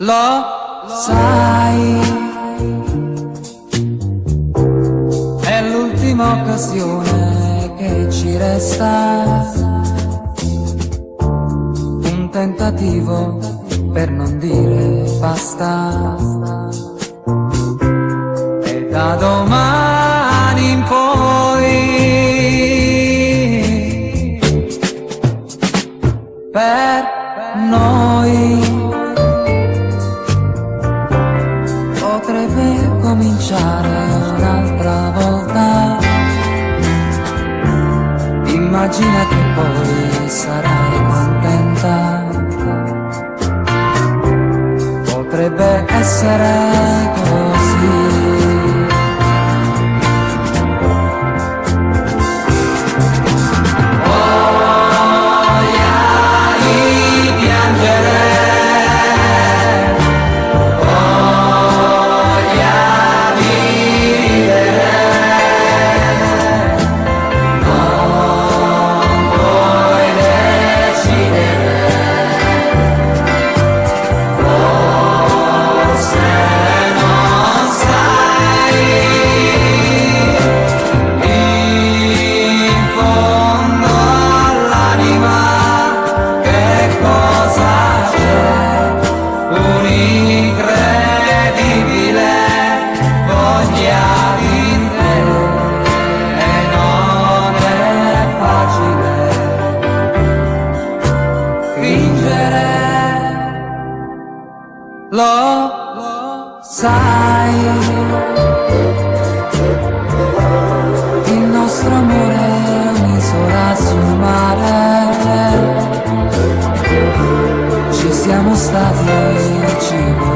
Lo sai, è l'ultima occasione che ci resta, un tentativo per non dire basta, e da domani in poi per noi potrebbe cominciare un'altra volta. Immagina che poi sarai contenta. Potrebbe essere così. Incredibile voglia di te, e non è facile fingere, lo sai, il nostro amore è un'isola sul mare, ci siamo stati, ci vorremmo